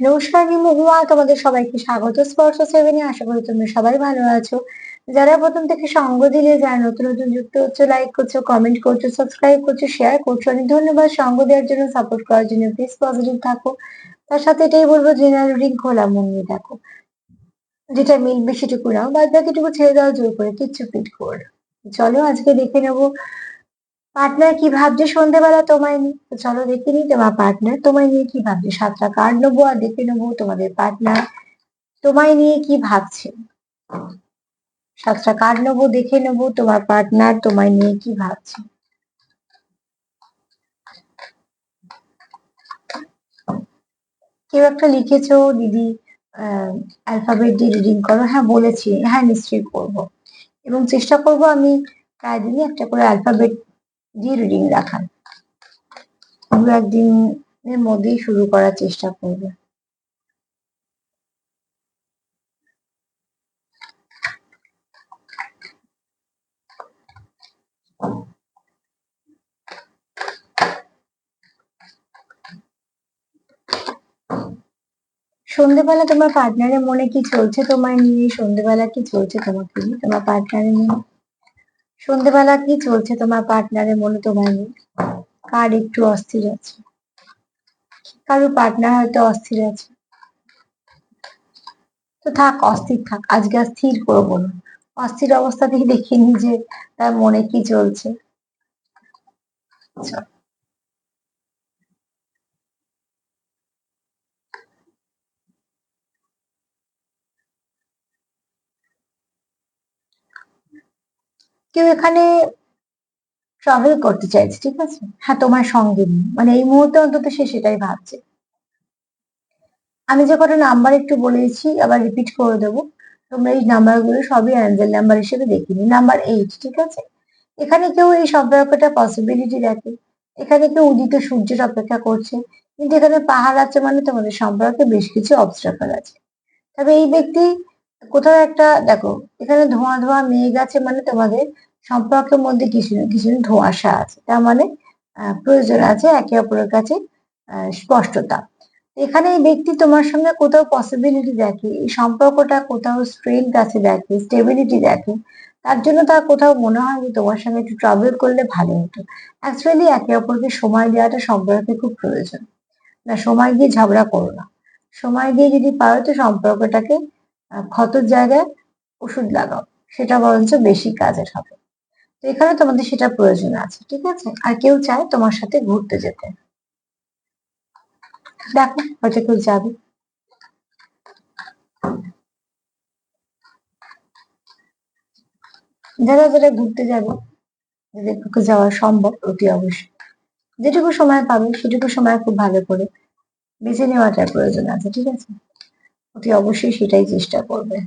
নমস্কার, আমি মহুয়া। তোমাদের সবাইকে স্বাগত স্পর্শ সেভেনে। আশা করি তোমরা সবাই ভালো আছো। যারা প্রথম থেকে সঙ্গ দিলে, যারা নতুন নতুন যুক্ত হচ্ছে, লাইক করছো, কমেন্ট করছো, সাবস্ক্রাইব করছো, শেয়ার করছো, অনেক ধন্যবাদ সঙ্গ দেওয়ার জন্য, সাপোর্ট করার জন্য। প্লিজ পজিটিভ থাকো। তার সাথে এটাই বলবো, জেনারেল রিডিং খোলা মন নিয়ে দেখো, যেটা মিলবে সেটুকু নাও, বাদ বাকিটুকু ছেড়ে দাও জোর করে, কিচ্ছু ফিট করো না। চলো আজকে দেখে নেবো পার্টনার কি ভাবছে সন্ধ্যেবেলা তোমায় নিয়ে। তো চলো দেখে নিই তোমার পার্টনার তোমায় নিয়ে কি ভাবছে। 7টা কার্ড নেবো আর দেখে নেবো তোমাদের পার্টনার তোমায় নিয়ে কি ভাবছে। 7টা কার্ড নেবো, দেখে নেবো তোমার পার্টনার তোমায় নিয়ে কি ভাবছে। কেউ একটা লিখেছো দিদি অ্যালফাবেট দিয়ে রিডিং করো। হ্যাঁ বলেছি, হ্যাঁ নিশ্চয়ই করবো, এবং চেষ্টা করবো আমি প্রায় দিনই একটা করে অ্যালফাবেট দিয়ে রিডিং রাখার। 2-1 দিনের মধ্যেই শুরু করার চেষ্টা করবো। সন্ধ্যেবেলা তোমার পার্টনারের মনে কি চলছে তোমায় নিয়ে? সন্ধ্যেবেলা কি চলছে তোমাকে নিয়ে, তোমার পার্টনারের নিয়ে? সন্ধ্যেবেলা কি চলছে তোমার পার্টনারের মনে তোমায় নিয়ে? কার একটু অস্থির আছে, কারো পার্টনার হয়তো অস্থির আছে। তো থাক, অস্থির থাক, আজকে আর স্থির করবো না। অস্থির অবস্থাতেই দেখিনি যে তার মনে কি চলছে। আচ্ছা, কেউ এখানে ট্রাভেল করতে চাইছে, ঠিক আছে? হ্যাঁ তোমার সঙ্গে নিয়ে, মানে এই মুহূর্তে অন্তত সে সেটাই ভাবছে। আমি যে কটা নাম্বার একটু বলেছি আবার রিপিট করে দেবো, তোমরা এই নাম্বারগুলো সবই অ্যাঞ্জেল নাম্বার হিসেবে দেখে নিই। নাম্বার 8, ঠিক আছে? এখানে কেউ এই সম্পর্কটা পসিবিলিটি দেখে। এখানে কেউ উদিত সূর্যের অপেক্ষা করছে, কিন্তু এখানে পাহাড় আছে মানে তোমাদের সম্পর্কে বেশ কিছু অবস্ট্রাকল আছে। তবে এই ব্যক্তি কোথাও একটা দেখো, এখানে ধোঁয়া ধোঁয়া মেঘ আছে মানে তোমাদের সম্পর্কের মধ্যে কিছু না কিছু ধোঁয়াশা আছে, তার মানে প্রয়োজন আছে একে অপরের কাছে স্পষ্টতা। এখানে এই ব্যক্তি তোমার সঙ্গে কোথাও পসিবিলিটি দেখে, এই সম্পর্কটা কোথাও স্ট্রেংথ আছে দেখে, স্টেবিলিটি দেখে। তার জন্য তার কোথাও মনে হয় যে তোমার সঙ্গে একটু ট্রাভেল করলে ভালো হতো। অ্যাকচুয়ালি একে অপরকে সময় দেওয়াটা সম্পর্কে খুব প্রয়োজন। না, সময় দিয়ে ঝগড়া করো না। সময় দিয়ে যদি পারো তো সম্পর্কটাকে ক্ষতর জায়গায় ওষুধ লাগাও, সেটা বরঞ্চ বেশি কাজের হবে। তো এখানে তোমাদের সেটা প্রয়োজন আছে, ঠিক আছে? আর কেউ চায় তোমার সাথে ঘুরতে যেতে, দেখো হয়তো কেউ যাবে। যারা যারা ঘুরতে যাবে, যাদের পক্ষে যাওয়া সম্ভব, অতি অবশ্যই যেটুকু সময় পাবে সেটুকু সময় খুব ভালো করে বেছে নেওয়াটার প্রয়োজন আছে, ঠিক আছে? অতি অবশ্যই সেটাই চেষ্টা করবে।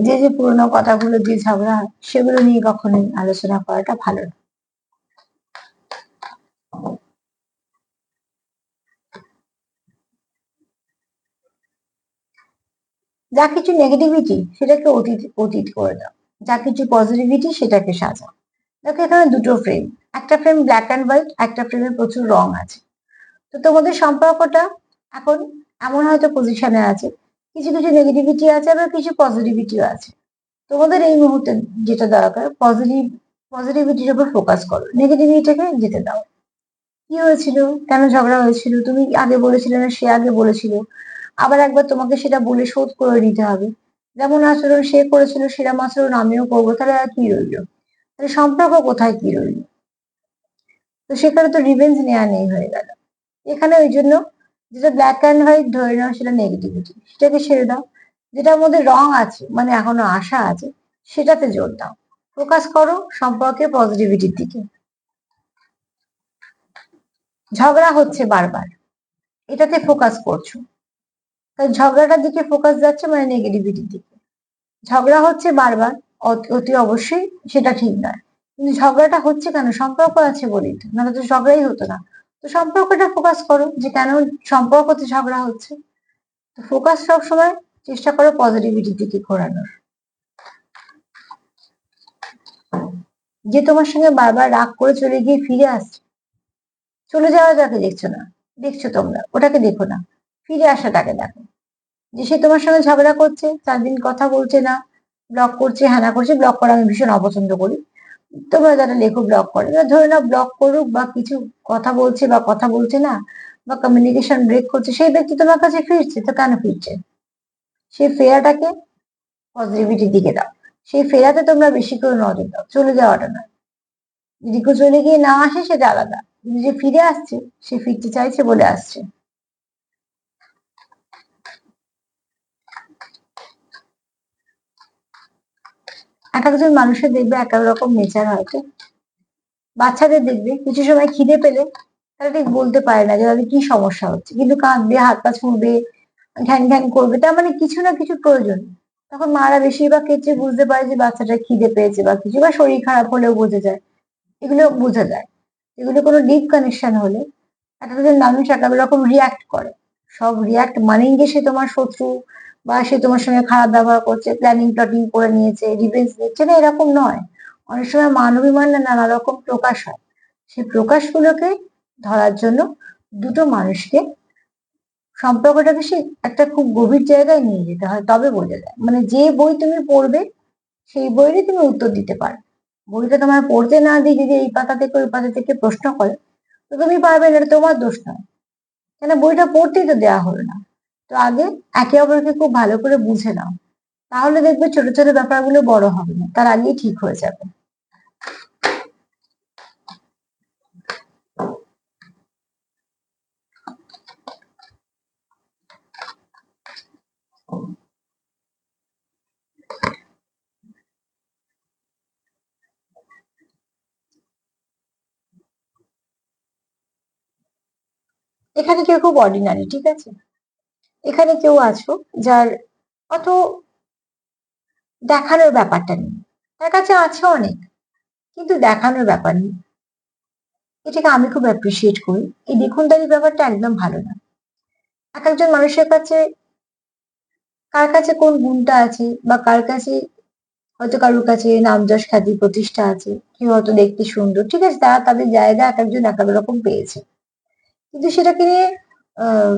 যে যে পুরোনো কথাগুলো দিয়ে ঝগড়া হয় সেগুলো নিয়ে কখনোই আলোচনা করাটা ভালো না। যা কিছু নেগেটিভিটি সেটাকে অতীত অতীত করে দাও, যা কিছু পজিটিভিটি সেটাকে সাজাও। দেখো এখানে দুটো ফ্রেম, একটা ফ্রেম ব্ল্যাক অ্যান্ড হোয়াইট, একটা ফ্রেমে প্রচুর রং আছে। তো তোমাদের সম্পর্কটা এখন এমন হয়তো পজিশনে আছে, কিছু কিছু নেগেটিভিটি আছে আবার কিছু পজিটিভিটিও আছে। তোমাদের এই মুহূর্তে যেটা দরকার, পজিটিভিটির উপর ফোকাস করো, নেগেটিভিটিটাকে যেতে দাও। কি হয়েছিল, কেন ঝগড়া হয়েছিল, তুমি আগে বলেছিলে না সে আগে বলেছিল, আবার একবার তোমাকে সেটা বলে শোধ করে নিতে হবে। যেমন আচরণ সে করেছিল সেরকম আচরণ আমিও করবো, তাহলে আর কি রইলো? তাহলে সম্পর্ক কোথায় কি রইলো? তো সেখানে তো রিভেঞ্জ নেওয়া নেই হয়ে গেল। এখানে ওই জন্য যেটা ব্ল্যাক অ্যান্ড হোয়াইট ধরে নাও সেটা নেগেটিভিটি, সেটাকে ছেড়ে দাও। যেটার মধ্যে রং আছে মানে এখনো আশা আছে, সেটাতে জোর দাও। ফোকাস করো সম্পর্কে পজিটিভিটির দিকে। ঝগড়া হচ্ছে বারবার, এটাতে ফোকাস করছো, তাই ঝগড়াটার দিকে ফোকাস যাচ্ছে মানে নেগেটিভিটির দিকে। ঝগড়া হচ্ছে বারবার, অতি অবশ্যই সেটা ঠিক নয়, কিন্তু ঝগড়াটা হচ্ছে কেন? সম্পর্ক আছে বলেই তো, নাহলে তো ঝগড়াই হতো না। তো সম্পর্কটা ফোকাস করো যে কেন সম্পর্কতে ঝগড়া হচ্ছে। তো ফোকাস সবসময় চেষ্টা করো পজিটিভিটির দিকে ঘোরানোর। যে তোমার সঙ্গে বারবার রাগ করে চলে গিয়ে ফিরে আসছে, চলে যাওয়া যাকে দেখছো না, দেখছো তোমরা ওটাকে দেখো না, ফিরে আসাটাকে দেখো। যে সে তোমার সঙ্গে ঝগড়া করছে, 4 দিন কথা বলছে না, ব্লক করছে, হ্যানা করছে। ব্লক করা আমি ভীষণ অপছন্দ করি। তোমরা যারা লেখো ব্লক করে, এবার ধরে নাও ব্লক করুক বা কিছু কথা বলছে বা কথা বলছে না, বা কমিউনিকেশন ব্রেক করছে, সেই ব্যক্তি তোমার কাছে ফিরছে, তো কেন ফিরছে? সেই ফেরাটাকে পজিটিভিটির দিকে দাও। সেই ফেরাতে তোমরা বেশি করে নজর দাও, চলে যাওয়াটা নয়। যদি কেউ চলে গিয়ে না আসে সেটা আলাদা, কিন্তু যে ফিরে আসছে, সে ফিরতে চাইছে বলে আসছে। এক একজন মানুষের দেখবে এক এক রকম নেচার, হয়তো বাচ্চাদের দেখবে কিছু সময় খিদে পেলে তারা ঠিক বলতে পারে না যে তাদের কি সমস্যা হচ্ছে, কিন্তু কাঁদবে, হাত পা ছুড়বে, ঘ্যান ঘ্যান করবে, তার মানে কিছু না কিছু প্রয়োজন। তখন মারা বেশিরভাগ ক্ষেত্রে বুঝতে পারে যে বাচ্চাটা খিদে পেয়েছে বা কিছু, বা শরীর খারাপ হলেও বোঝা যায়, এগুলো বোঝা যায়। এগুলো কোনো ডিপ কানেকশন হলে এক একজন মানুষ এক এক রকম রিয়াক্ট করে। সব রিয়াক্ট মানেই যে সে তোমার শত্রু বা সে তোমার সঙ্গে খারাপ ব্যবহার করছে, প্ল্যানিং প্লটিং করে নিয়েছে, রিভেঞ্জ নিচ্ছে না, এরকম নয়। অনেক সময় মানবিমান না নানা রকম প্রকাশ হয়। সেই প্রকাশগুলোকে ধরার জন্য দুটো মানুষকে, সম্পর্কটাকে সে একটা খুব গভীর জায়গায় নিয়ে যেতে হয়, তবে বোঝা যায়। মানে যে বই তুমি পড়বে সেই বইয়েরই তুমি উত্তর দিতে পারো। বইটা তোমার পড়তে না দিয়ে যদি এই পাতা থেকে ওই পাতা থেকে প্রশ্ন করে, তো তুমি পারবে না, এটা তোমার দোষ নয়। কেন, বইটা পড়তেই তো দেওয়া হলো না। তো আগে একে অপরকে খুব ভালো করে বুঝে নাও, তাহলে দেখবে ছোট ছোট ব্যাপারগুলো বড় হবে না, তার আগেই ঠিক হয়ে যাবে। এখানে কেউ খুব অর্ডিনারি, ঠিক আছে? এখানে কেউ আছো যার অত দেখানোর ব্যাপারটা নেই, তার কাছে আছে অনেক, কিন্তু দেখানোর ব্যাপার নেই। এটাকে আমি খুব অ্যাপ্রিসিয়েট করি। এই দেখুনদারি ব্যাপারটা একদম ভালো না। এক একজন মানুষের কাছে, কার কাছে কোন গুণটা আছে, বা কার কাছে, হয়তো কারোর কাছে নাম যশ খ্যাতি প্রতিষ্ঠা আছে, কেউ হয়তো দেখতে সুন্দর, ঠিক আছে, তারা তাদের জায়গা এক একজন এক এক রকম পেয়েছে। কিন্তু সেটাকে নিয়ে আহ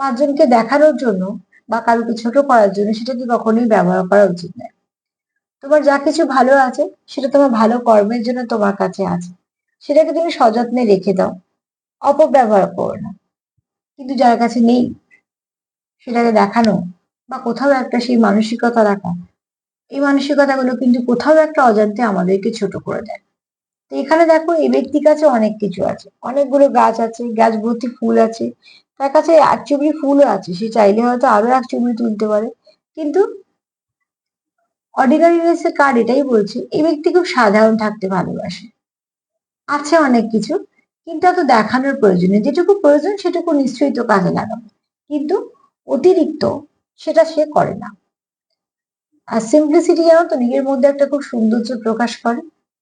5 জনকে দেখানোর জন্য বা কারোকে ছোট করার জন্য সেটাকে কখনোই ব্যবহার করা উচিত নয়। তোমার যা কিছু ভালো আছে সেটা তোমার ভালো কর্মের জন্য তোমার কাছে আছে, সেটাকে তুমি সযত্নে রেখে দাও, অপব্যবহার করো না। কিন্তু যার কাছে নেই সেটাকে দেখানো বা কোথাও একটা সেই মানসিকতা রাখা, এই মানসিকতাগুলো কিন্তু কোথাও একটা অজান্তে আমাদেরকে ছোট করে দেয়। তো এখানে দেখো এই ব্যক্তির কাছে অনেক কিছু আছে, অনেকগুলো গাছ আছে, গাছ ভর্তি ফুল আছে, তার কাছে 8 চুবড়ি ফুলও আছে, সে চাইলে হয়তো আরো 1 চুবড়ি তুলতে পারে। কিন্তু অর্ডিনারিনেস এর কার্ড এটাই বলছে এই ব্যক্তি খুব সাধারণ থাকতে ভালোবাসে, আছে অনেক কিছু, কিন্তু এত দেখানোর প্রয়োজন নেই, যেটুকু প্রয়োজন সেটুকু নিশ্চয়ই তো কাজে লাগাবে, কিন্তু অতিরিক্ত সেটা সে করে না। আর সিম্পলিসিটি জানো তো নিজের মধ্যে একটা খুব সৌন্দর্য প্রকাশ করে,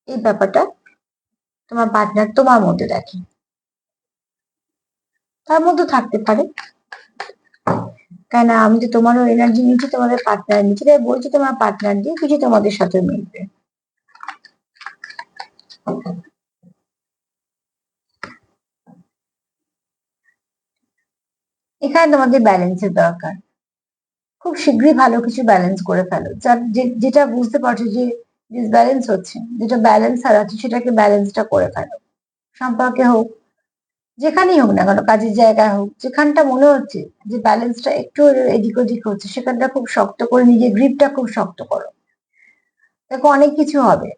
এই ব্যাপারটা তোমার পার্টনার তোমার মধ্যে দেখে, তার মধ্যে থাকতে পারে। কেন, আমি তো তোমারও এনার্জি নিচ্ছি, তোমাদের পার্টনার নিচ্ছি, তাই বলছি তোমার পার্টনার দিয়ে কিছু তোমাদের সাথে মিলবে। এখানে তোমাদের ব্যালেন্সের দরকার, খুব শীঘ্রই ভালো কিছু ব্যালেন্স করে ফেলো, যার যেটা বুঝতে পারছো যে ডিসব্যালেন্স হচ্ছে, যেটা ব্যালেন্স হারাচ্ছে সেটাকে ব্যালেন্সটা করে ফেলো। সম্পর্কে হোক, যেখানেই হোক না কেন, কাজের জায়গায় হোক, যেখানটা মনে হচ্ছে যে ব্যালেন্সটা একটু এদিক ওদিক হচ্ছে, সেখানটা খুব শক্ত করে, নিজের গ্রিপটা খুব শক্ত করো। দেখো অনেক কিছু হবে।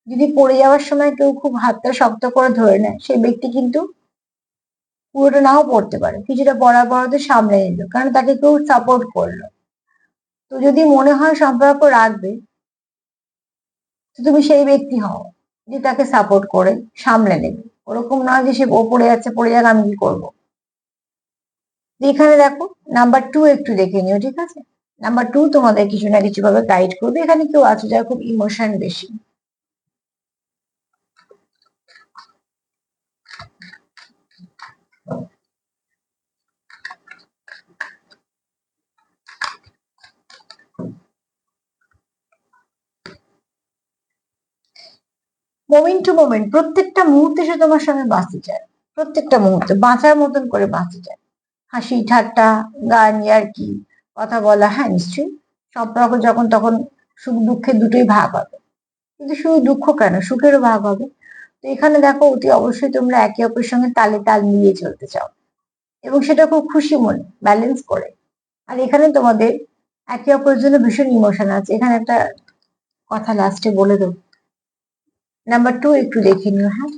যদি পড়ে যাওয়ার সময় কেউ খুব হাতটা শক্ত করে ধরে নেয়, সেই ব্যক্তি কিন্তু পুরোটা নাও পড়তে পারে, কিছুটা পড়ার পর হয়তো সামলে নিল, কারণ তাকে কেউ সাপোর্ট করলো। তো যদি মনে হয় সম্পর্ক রাখবে, তো তুমি সেই ব্যক্তি হও যে তাকে সাপোর্ট করে সামলে নেবে। ওরকম নয় যে সে ও পড়ে যাচ্ছে, পড়ে যাক, আমি কি করবো। এখানে দেখো নাম্বার 2 একটু দেখে নিও, ঠিক আছে? নাম্বার 2 তোমাদের কিছু না কিছু ভাবে গাইড করবে। এখানে কেউ আছে যার খুব ইমোশন বেশি। মোমেন্ট টু মোমেন্ট, প্রত্যেকটা মুহূর্তে সে তোমার সঙ্গে বাঁচতে চায়। প্রত্যেকটা মুহূর্তে বাঁচার মতন করে বাঁচতে চায়। হাসি ঠাট্টা, গান, ইয়ার্কি, কথা বলা, হ্যাঁ নিশ্চয়ই সম্পর্ক যখন তখন সুখ দুঃখের দুটোই ভাগ হবে। কিন্তু শুধু দুঃখ কেন, সুখেরও ভাগ হবে। তো এখানে দেখো অতি অবশ্যই তোমরা একে অপরের সঙ্গে তালে তাল মিলিয়ে চলতে চাও এবং সেটা খুব খুশি মনে ব্যালেন্স করে। আর এখানে তোমাদের একে অপরের জন্য ভীষণ ইমোশন আছে। এখানে একটা কথা লাস্টে বলে দেবো। নাম্বার 2 একটু দেখে নিও, হ্যাঁ।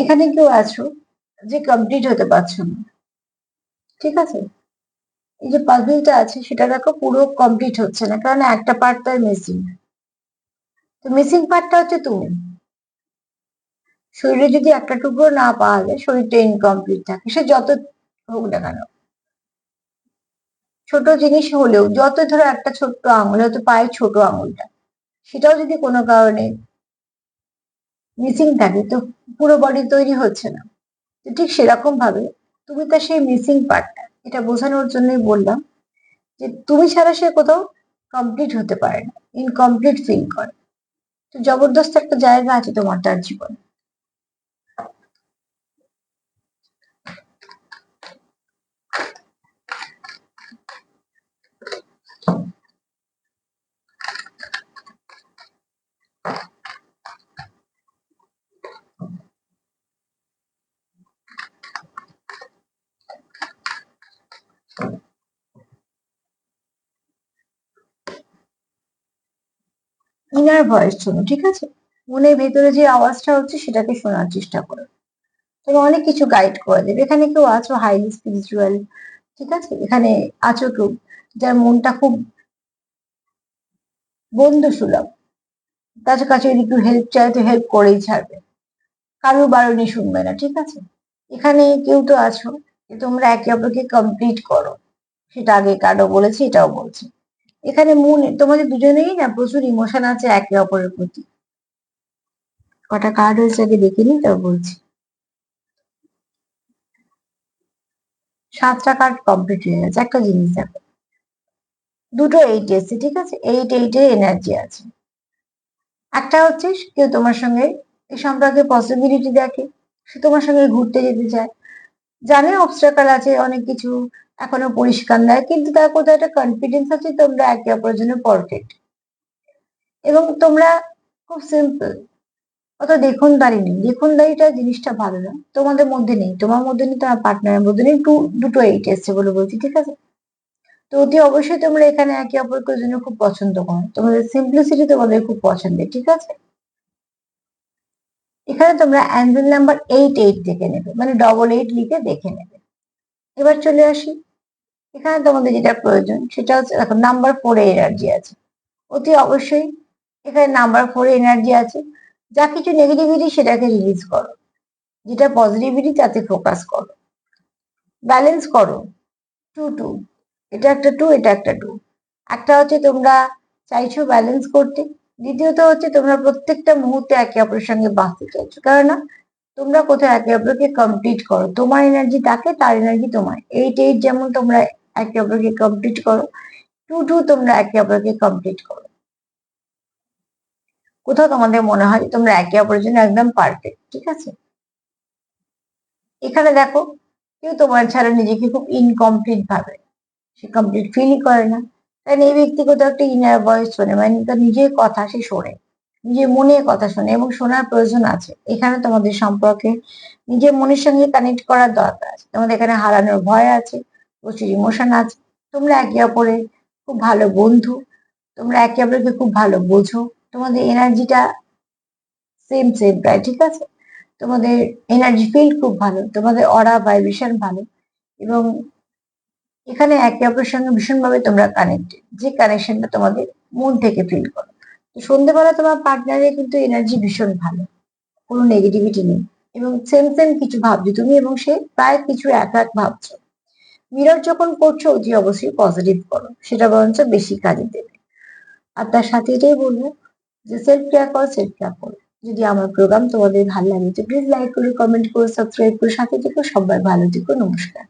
এখানে কেউ আছো যে কমপ্লিট হতে পারছো না, ঠিক আছে। এই যে পাজলটা আছে সেটা দেখো পুরো কমপ্লিট হচ্ছে না, কারণ একটা পার্ট তার মিসিং। তো মিসিং পার্টটা হচ্ছে তুমি। শরীরে যদি একটা টুকরো না পাওয়া যায়, শরীরটা ইনকমপ্লিট থাকে, সে যত হোক না কেন। ছোট জিনিস হলেও, যত ধরো একটা ছোট্ট আঙুল, হয়তো পায়ের ছোট আঙুলটা, সেটাও যদি কোনো কারণে মিসিং থাকে, তো পুরো বডি তৈরি হচ্ছে না। তো ঠিক সেরকম ভাবে তুমি তার সেই মিসিং পার্টটা, এটা বোঝানোর জন্যই বললাম যে তুমি ছাড়া সে কোথাও কমপ্লিট হতে পারে না, ইনকমপ্লিট ফিল করে। তো জবরদস্ত একটা জায়গা আছে তোমার তার জীবনে। ইনার ভয়েস শোনো, ঠিক আছে। মনের ভেতরে যে আওয়াজটা হচ্ছে সেটাকে শোনার চেষ্টা করো। তবে অনেক কিছু গাইড করে দেবে। এখানে কেউ আছো হাইলি স্পিরিচুয়াল, ঠিক আছে। এখানে আছো কেউ যার মনটা খুব বন্ধু সুলভ, তার কাছে যদি একটু হেল্প চায় তো হেল্প করেই ছাড়বে, কারোর বারণে শুনবে না, ঠিক আছে। এখানে কেউ তো আছো যে তোমরা একে অপরকে কমপ্লিট করো, সেটা আগে কারো বলেছি, এটাও বলছি। এখানে মনে তোমাদের দুজনেই না প্রচুর ইমোশন আছে একে অপরের প্রতি। কটা কার্ড হয়েছে আগে দেখে নিই, তাও বলছি। 7টা কার্ড কমপ্লিট হয়ে গেছে। একটা জিনিস দেখো, দুটো 8 এসছে, ঠিক আছে। 8 এর এনার্জি আছে। একটা হচ্ছে কেউ তোমার সঙ্গে এই সম্পর্কে পসিবিলিটি দেখে, সে তোমার সঙ্গে ঘুরতে যেতে চায়, জানে অবস্ট্রাকল আছে অনেক কিছু, এখনো পরিষ্কার নয়, কিন্তু তার কোথাও একটা কনফিডেন্স আছে তোমরা একে অপরের জন্য পারফেক্ট। এবং তোমরা খুব সিম্পল, অত দেখনদারি নেই। দেখনদারিটা জিনিসটা ভালো না, তোমাদের মধ্যে নেই, তোমার মধ্যে নেই, তোমার পার্টনারের মধ্যে নেই। দুটো 8 এসছে বলে বলছি, ঠিক আছে। তো অতি অবশ্যই তোমরা এখানে একে অপরকে জন্য খুব পছন্দ করো, তোমাদের সিম্পলিসিটি তোমাদের খুব পছন্দের, ঠিক আছে। এখানে তোমরা অ্যাঞ্জেল নাম্বার 8 থেকে নেবে, মানে 8 লিখে দেখে নেবে। এবার চলে আসি, এখানে তোমাদের যেটা প্রয়োজন সেটা হচ্ছে দেখো নাম্বার 4 এ এনার্জি আছে। অতি অবশ্যই এখানে নাম্বার 4 এ এনার্জি আছে। যা কিছু নেগেটিভিটি সেটাকে রিলিজ করো, যেটা পজিটিভিটি তাতে ফোকাস করো, ব্যালেন্স করো। 2 2, এটা একটা 2, এটা একটা 2। একটা হচ্ছে তোমরা চাইছো ব্যালেন্স করতে, দ্বিতীয়ত হচ্ছে তোমরা প্রত্যেকটা মুহূর্তে একে অপরের সঙ্গে বাঁচতে চাইছো, কারণ না তোমরা কোথাও একে অপরকে কমপ্লিট করো, তোমার এনার্জি তাকে, তার এনার্জি তোমার। 8 যেমন তোমরা একে অপরকে কমপ্লিট করো, 2 2 তোমরা একে অপরকে কমপ্লিট করো। কোথাও তোমাদের মনে হয় তোমরা একে অপরের জন্য একদম পারফেক্ট, ঠিক আছে। এখানে দেখো কেউ তোমার ছাড়া নিজেকে খুব ইনকমপ্লিট ভাবে, সে কমপ্লিট ফিলই করে না। কারণ এই ব্যক্তিগত একটা ইনার ভয়েস শোনে, মানে তার নিজের কথা সে শোনে, নিজের মনের কথা শোনে, এবং শোনার প্রয়োজন আছে। এখানে তোমাদের সম্পর্কে নিজের মনের সঙ্গে কানেক্ট করার দরকার আছে। তোমাদের এখানে হারানোর ভয় আছে, প্রচুর ইমোশন আছে। তোমরা একে অপরের খুব ভালো বন্ধু, তোমরা একে অপরকে খুব ভালো বোঝো, তোমাদের এনার্জিটা সেম সেম প্রায়, ঠিক আছে। তোমাদের এনার্জি ফিল্ড খুব ভালো, তোমাদের অরা ভাইব্রেশন ভালো, এবং এখানে একে অপরের সঙ্গে ভীষণভাবে তোমরা কানেক্টেড, যে কানেকশনটা তোমাদের মন থেকে ফিল করো। তো সন্ধ্যেবেলা তোমার পার্টনারের কিন্তু এনার্জি ভীষণ ভালো, কোনো নেগেটিভিটি নেই, এবং সেম সেম কিছু ভাবছো তুমি এবং সে, প্রায় কিছু এক এক ভাবছো। মিরর যখন করছো অতি অবশ্যই পজিটিভ করো, সেটা বরঞ্চ বেশি কাজে দেবে। আর তার সাথে এটাই বলবো যে সেলফ কেয়ার করো, সেলফ কেয়ার করো। যদি আমার প্রোগ্রাম তোমাদের ভালো লাগে তো প্লিজ লাইক করো, কমেন্ট করো, সাবস্ক্রাইব করো, সাথে থেকো। সবাই ভালো থেকো। নমস্কার।